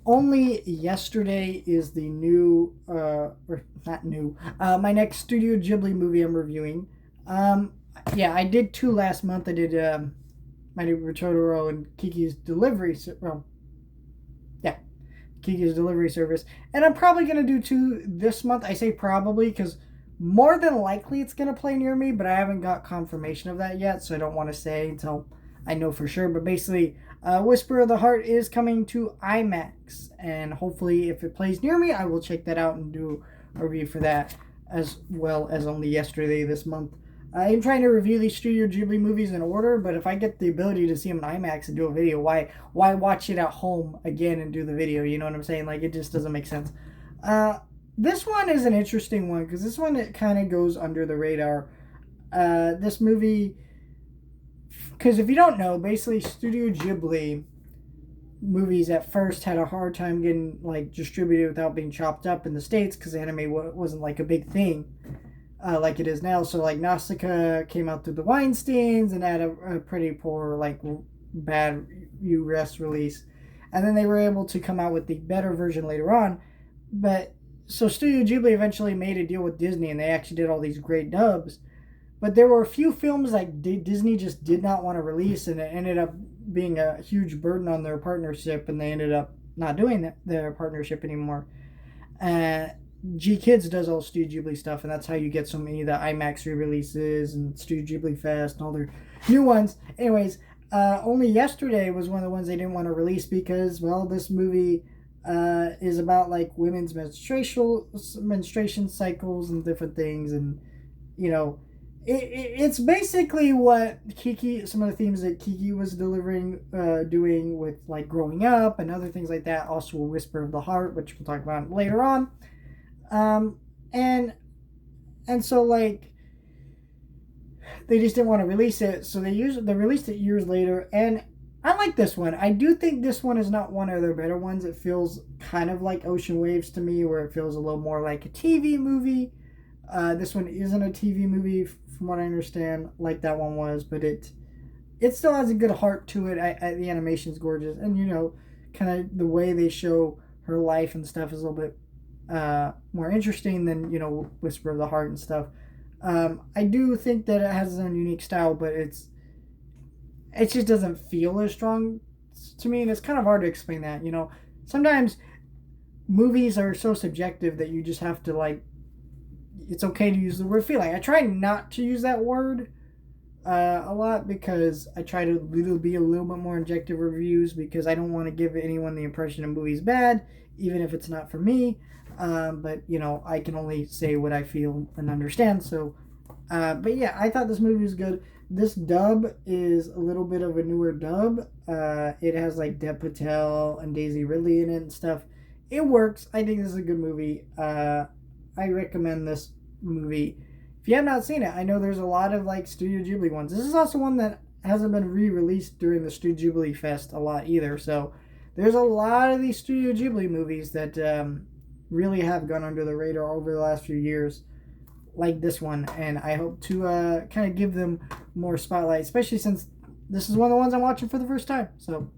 only yesterday is the new, or not new, my next Studio Ghibli movie I'm reviewing. Um, yeah, I did two last month. I did My Neighbor Totoro and Kiki's Delivery. Well, yeah, Kiki's Delivery Service, and I'm probably gonna do two this month. I say probably because more than likely it's gonna play near me, but I haven't got confirmation of that yet, so I don't want to say until I know for sure. But basically, Whisper of the Heart is coming to IMAX, and hopefully, if it plays near me, I will check that out and do a review for that, as well as only yesterday this month. I'm trying to review these Studio Ghibli movies in order, but if I get the ability to see them in IMAX and do a video, why watch it at home again and do the video? You know what I'm saying? Like, it just doesn't make sense. Uh, this one is an interesting one because this one, it kind of goes under the radar. This movie, because if you don't know, basically Studio Ghibli movies at first had a hard time getting like distributed without being chopped up in the States because anime wasn't like a big thing like it is now. So like Nausicaa came out through the Weinsteins and had a pretty poor, like, bad US release, and then they were able to come out with the better version later on. But so Studio Ghibli eventually made a deal with Disney, and they actually did all these great dubs. But there were a few films like Disney just did not want to release, and it ended up being a huge burden on their partnership, and they ended up not doing their partnership anymore. Uh, G Kids does all Studio Ghibli stuff, and that's how you get so many of the IMAX re-releases and Studio Ghibli Fest and all their new ones. Anyways, only yesterday was one of the ones they didn't want to release because, well, this movie is about like women's menstruation cycles and different things, and you know, it's basically what Kiki, some of the themes that Kiki was doing with like growing up and other things like that. Also, a Whisper of the Heart, which we'll talk about later on. Um, and so like they just didn't want to release it, so they released it years later. And I like this one. I do think this one is not one of their better ones. It feels kind of like Ocean Waves to me, where it feels a little more like a TV movie. This one isn't a TV movie, from what I understand, like that one was, but it still has a good heart to it. The animation's gorgeous, and you know, kind of the way they show her life and stuff is a little bit more interesting than, you know, Whisper of the Heart and stuff. I do think that it has its own unique style, but it just doesn't feel as strong to me, and it's kind of hard to explain that. You know, sometimes movies are so subjective that you just have to like. It's okay to use the word feeling. I try not to use that word a lot because I try to be a little bit more objective reviews because I don't want to give anyone the impression a movie's bad, even if it's not for me. But you know, I can only say what I feel and understand. So, but yeah, I thought this movie was good. This dub is a little bit of a newer dub. It has like Dev Patel and Daisy Ridley in it and stuff. It works. I think this is a good movie. I recommend this movie. If you have not seen it, I know there's a lot of like Studio Ghibli ones. This is also one that hasn't been re-released during the Studio Ghibli Fest a lot either. So there's a lot of these Studio Ghibli movies that really have gone under the radar over the last few years, like this one. And I hope to kind of give them more spotlight, especially since this is one of the ones I'm watching for the first time. So